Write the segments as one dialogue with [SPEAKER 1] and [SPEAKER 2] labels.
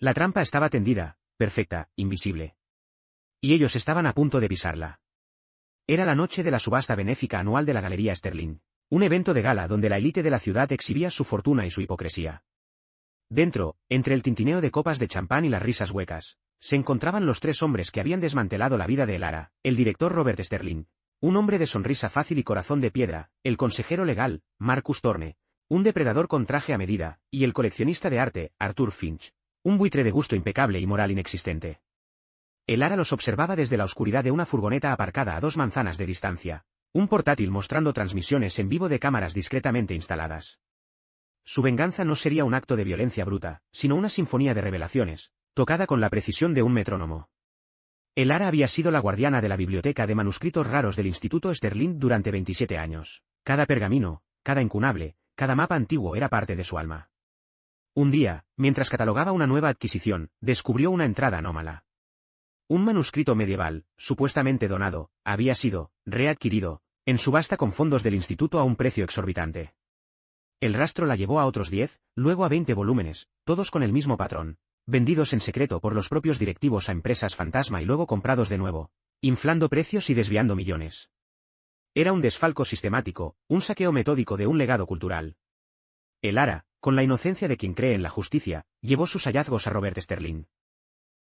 [SPEAKER 1] La trampa estaba tendida, perfecta, invisible. Y ellos estaban a punto de pisarla. Era la noche de la subasta benéfica anual de la Galería Sterling. Un evento de gala donde la élite de la ciudad exhibía su fortuna y su hipocresía. Dentro, entre el tintineo de copas de champán y las risas huecas, se encontraban los tres hombres que habían desmantelado la vida de Elara: el director Robert Sterling, un hombre de sonrisa fácil y corazón de piedra; el consejero legal, Marcus Thorne, un depredador con traje a medida; y el coleccionista de arte, Arthur Finch, un buitre de gusto impecable y moral inexistente. Elara los observaba desde la oscuridad de una furgoneta aparcada a 2 manzanas de distancia, un portátil mostrando transmisiones en vivo de cámaras discretamente instaladas. Su venganza no sería un acto de violencia bruta, sino una sinfonía de revelaciones, tocada con la precisión de un metrónomo. Elara había sido la guardiana de la biblioteca de manuscritos raros del Instituto Sterling durante 27 años. Cada pergamino, cada incunable, cada mapa antiguo era parte de su alma. Un día, mientras catalogaba una nueva adquisición, descubrió una entrada anómala. Un manuscrito medieval, supuestamente donado, había sido readquirido en subasta con fondos del instituto a un precio exorbitante. El rastro la llevó a otros 10, luego a 20 volúmenes, todos con el mismo patrón, vendidos en secreto por los propios directivos a empresas fantasma y luego comprados de nuevo, inflando precios y desviando millones. Era un desfalco sistemático, un saqueo metódico de un legado cultural. Elara, con la inocencia de quien cree en la justicia, llevó sus hallazgos a Robert Sterling.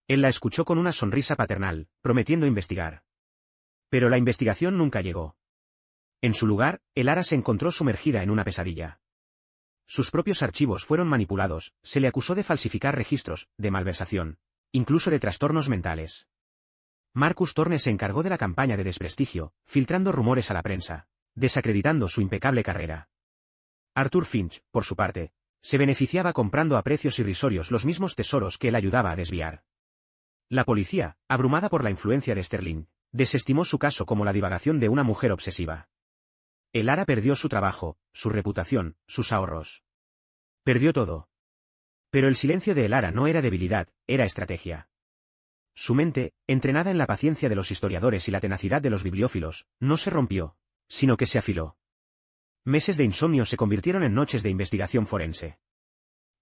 [SPEAKER 1] Él la escuchó con una sonrisa paternal, prometiendo investigar. Pero la investigación nunca llegó. En su lugar, Elara se encontró sumergida en una pesadilla. Sus propios archivos fueron manipulados, se le acusó de falsificar registros, de malversación, incluso de trastornos mentales. Marcus Thorne se encargó de la campaña de desprestigio, filtrando rumores a la prensa, desacreditando su impecable carrera. Arthur Finch, por su parte, se beneficiaba comprando a precios irrisorios los mismos tesoros que él ayudaba a desviar. La policía, abrumada por la influencia de Sterling, desestimó su caso como la divagación de una mujer obsesiva. Elara perdió su trabajo, su reputación, sus ahorros. Perdió todo. Pero el silencio de Elara no era debilidad, era estrategia. Su mente, entrenada en la paciencia de los historiadores y la tenacidad de los bibliófilos, no se rompió, sino que se afiló. Meses de insomnio se convirtieron en noches de investigación forense.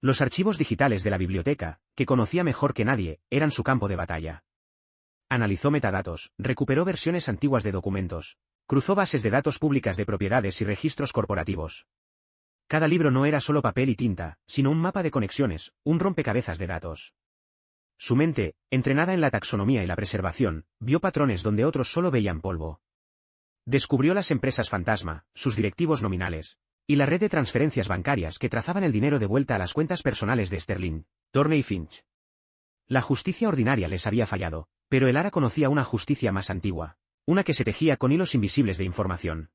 [SPEAKER 1] Los archivos digitales de la biblioteca, que conocía mejor que nadie, eran su campo de batalla. Analizó metadatos, recuperó versiones antiguas de documentos, cruzó bases de datos públicas de propiedades y registros corporativos. Cada libro no era solo papel y tinta, sino un mapa de conexiones, un rompecabezas de datos. Su mente, entrenada en la taxonomía y la preservación, vio patrones donde otros solo veían polvo. Descubrió las empresas fantasma, sus directivos nominales, y la red de transferencias bancarias que trazaban el dinero de vuelta a las cuentas personales de Sterling, Thorne y Finch. La justicia ordinaria les había fallado, pero Elara conocía una justicia más antigua, una que se tejía con hilos invisibles de información.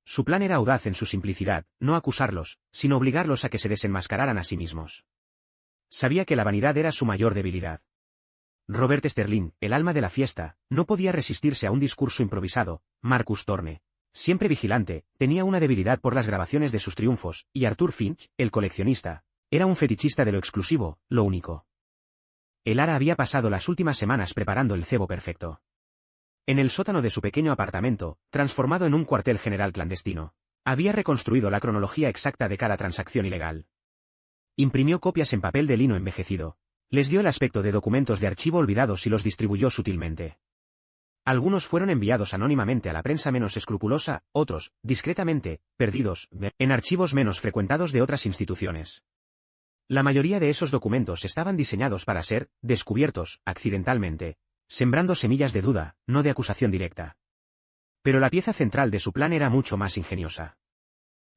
[SPEAKER 1] Su plan era audaz en su simplicidad, no acusarlos, sino obligarlos a que se desenmascararan a sí mismos. Sabía que la vanidad era su mayor debilidad. Robert Sterling, el alma de la fiesta, no podía resistirse a un discurso improvisado. Marcus Thorne, siempre vigilante, tenía una debilidad por las grabaciones de sus triunfos, y Arthur Finch, el coleccionista, era un fetichista de lo exclusivo, lo único. Elara había pasado las últimas semanas preparando el cebo perfecto. En el sótano de su pequeño apartamento, transformado en un cuartel general clandestino, había reconstruido la cronología exacta de cada transacción ilegal. Imprimió copias en papel de lino envejecido, les dio el aspecto de documentos de archivo olvidados y los distribuyó sutilmente. Algunos fueron enviados anónimamente a la prensa menos escrupulosa, otros, discretamente, perdidos, en archivos menos frecuentados de otras instituciones. La mayoría de esos documentos estaban diseñados para ser descubiertos, accidentalmente, sembrando semillas de duda, no de acusación directa. Pero la pieza central de su plan era mucho más ingeniosa.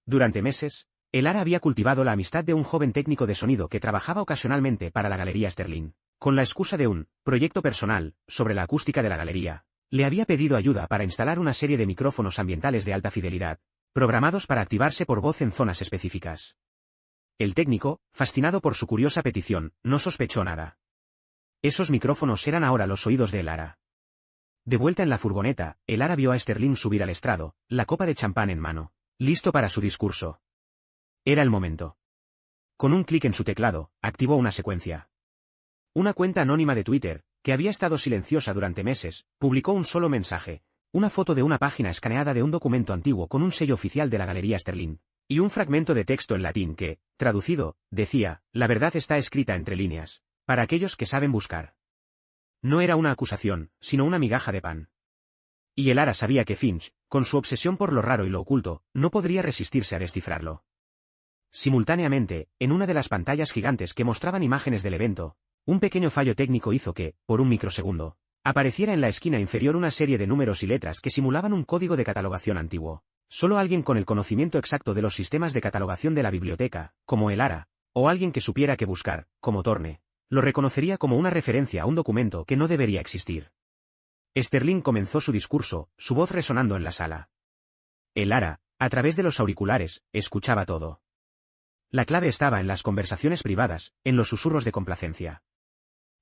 [SPEAKER 1] Durante meses, Elara había cultivado la amistad de un joven técnico de sonido que trabajaba ocasionalmente para la Galería Sterling. Con la excusa de un proyecto personal sobre la acústica de la galería, le había pedido ayuda para instalar una serie de micrófonos ambientales de alta fidelidad, programados para activarse por voz en zonas específicas. El técnico, fascinado por su curiosa petición, no sospechó nada. Esos micrófonos eran ahora los oídos de Elara. De vuelta en la furgoneta, Elara vio a Sterling subir al estrado, la copa de champán en mano, listo para su discurso. Era el momento. Con un clic en su teclado, activó una secuencia. Una cuenta anónima de Twitter, que había estado silenciosa durante meses, publicó un solo mensaje, una foto de una página escaneada de un documento antiguo con un sello oficial de la Galería Sterling, y un fragmento de texto en latín que, traducido, decía: la verdad está escrita entre líneas, Para aquellos que saben buscar. No era una acusación, sino una migaja de pan. Y el Ara sabía que Finch, con su obsesión por lo raro y lo oculto, no podría resistirse a descifrarlo. Simultáneamente, en una de las pantallas gigantes que mostraban imágenes del evento, un pequeño fallo técnico hizo que, por un microsegundo, apareciera en la esquina inferior una serie de números y letras que simulaban un código de catalogación antiguo. Solo alguien con el conocimiento exacto de los sistemas de catalogación de la biblioteca, como el Ara, o alguien que supiera qué buscar, como Thorne, lo reconocería como una referencia a un documento que no debería existir. Sterling comenzó su discurso, su voz resonando en la sala. El Ara, a través de los auriculares, escuchaba todo. La clave estaba en las conversaciones privadas, en los susurros de complacencia.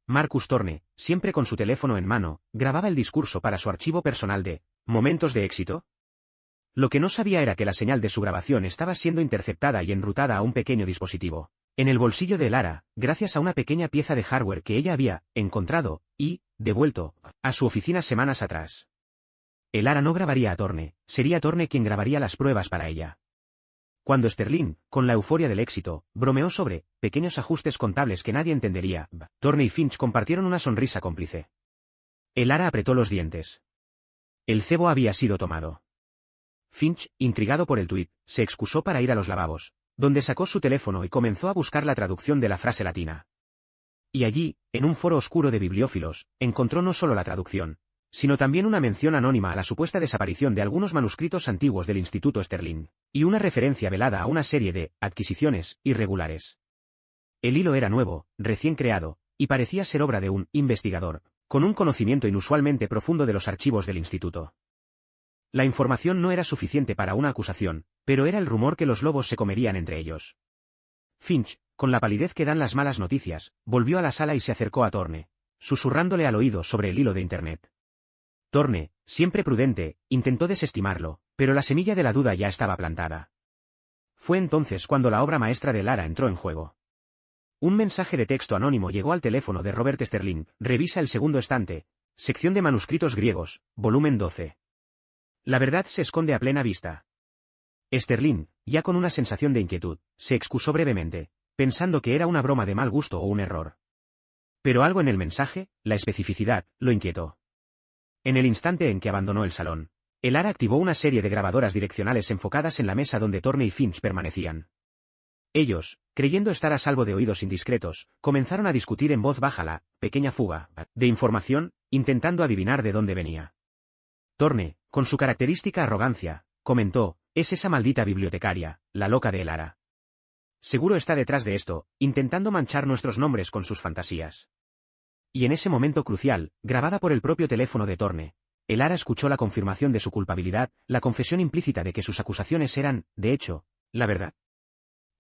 [SPEAKER 1] Marcus Thorne, siempre con su teléfono en mano, grababa el discurso para su archivo personal de «momentos de éxito». Lo que no sabía era que la señal de su grabación estaba siendo interceptada y enrutada a un pequeño dispositivo, en el bolsillo de Lara, gracias a una pequeña pieza de hardware que ella había encontrado y devuelto a su oficina semanas atrás. El Ara no grabaría a Thorne, sería Thorne quien grabaría las pruebas para ella. Cuando Sterling, con la euforia del éxito, bromeó sobre pequeños ajustes contables que nadie entendería, Thorne y Finch compartieron una sonrisa cómplice. El Ara apretó los dientes. El cebo había sido tomado. Finch, intrigado por el tuit, se excusó para ir a los lavabos, donde sacó su teléfono y comenzó a buscar la traducción de la frase latina. Y allí, en un foro oscuro de bibliófilos, encontró no solo la traducción, sino también una mención anónima a la supuesta desaparición de algunos manuscritos antiguos del Instituto Sterling, y una referencia velada a una serie de adquisiciones irregulares. El hilo era nuevo, recién creado, y parecía ser obra de un investigador, con un conocimiento inusualmente profundo de los archivos del instituto. La información no era suficiente para una acusación, pero era el rumor que los lobos se comerían entre ellos. Finch, con la palidez que dan las malas noticias, volvió a la sala y se acercó a Thorne, susurrándole al oído sobre el hilo de Internet. Thorne, siempre prudente, intentó desestimarlo, pero la semilla de la duda ya estaba plantada. Fue entonces cuando la obra maestra de Lara entró en juego. Un mensaje de texto anónimo llegó al teléfono de Robert Sterling. Revisa el segundo estante, sección de manuscritos griegos, volumen 12. La verdad se esconde a plena vista. Sterling, ya con una sensación de inquietud, se excusó brevemente, pensando que era una broma de mal gusto o un error. Pero algo en el mensaje, la especificidad, lo inquietó. En el instante en que abandonó el salón, el Ara activó una serie de grabadoras direccionales enfocadas en la mesa donde Thorne y Finch permanecían. Ellos, creyendo estar a salvo de oídos indiscretos, comenzaron a discutir en voz baja la pequeña fuga de información, intentando adivinar de dónde venía. Thorne, con su característica arrogancia, comentó, es esa maldita bibliotecaria, la loca de el Ara. Seguro está detrás de esto, intentando manchar nuestros nombres con sus fantasías. Y en ese momento crucial, grabada por el propio teléfono de Thorne, el Ara escuchó la confirmación de su culpabilidad, la confesión implícita de que sus acusaciones eran, de hecho, la verdad.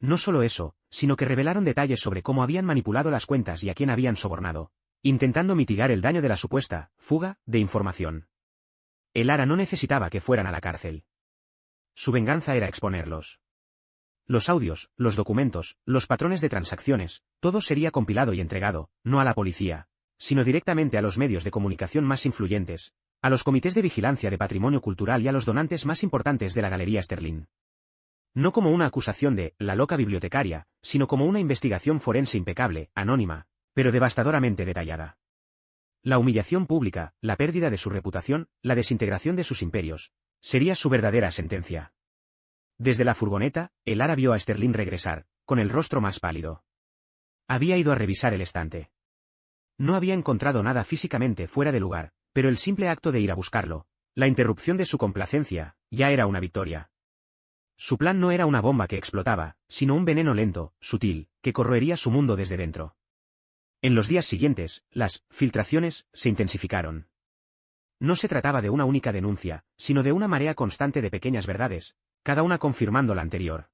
[SPEAKER 1] No solo eso, sino que revelaron detalles sobre cómo habían manipulado las cuentas y a quién habían sobornado, intentando mitigar el daño de la supuesta fuga de información. El Ara no necesitaba que fueran a la cárcel. Su venganza era exponerlos. Los audios, los documentos, los patrones de transacciones, todo sería compilado y entregado, no a la policía, sino directamente a los medios de comunicación más influyentes, a los comités de vigilancia de patrimonio cultural y a los donantes más importantes de la Galería Sterling. No como una acusación de la loca bibliotecaria, sino como una investigación forense impecable, anónima, pero devastadoramente detallada. La humillación pública, la pérdida de su reputación, la desintegración de sus imperios, sería su verdadera sentencia. Desde la furgoneta, el Ara vio a Sterling regresar, con el rostro más pálido. Había ido a revisar el estante. No había encontrado nada físicamente fuera de lugar, pero el simple acto de ir a buscarlo, la interrupción de su complacencia, ya era una victoria. Su plan no era una bomba que explotaba, sino un veneno lento, sutil, que corroería su mundo desde dentro. En los días siguientes, las filtraciones se intensificaron. No se trataba de una única denuncia, sino de una marea constante de pequeñas verdades, cada una confirmando la anterior.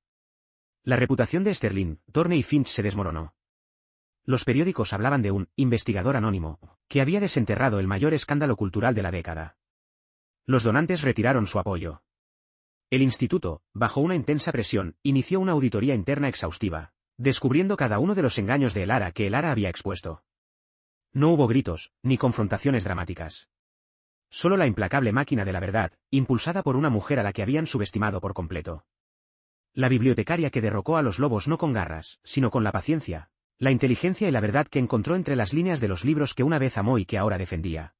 [SPEAKER 1] La reputación de Sterling, Thorne y Finch se desmoronó. Los periódicos hablaban de un investigador anónimo, que había desenterrado el mayor escándalo cultural de la década. Los donantes retiraron su apoyo. El instituto, bajo una intensa presión, inició una auditoría interna exhaustiva, descubriendo cada uno de los engaños de el Ara que el Ara había expuesto. No hubo gritos, ni confrontaciones dramáticas. Solo la implacable máquina de la verdad, impulsada por una mujer a la que habían subestimado por completo. La bibliotecaria que derrocó a los lobos no con garras, sino con la paciencia, La inteligencia y la verdad que encontró entre las líneas de los libros que una vez amó y que ahora defendía.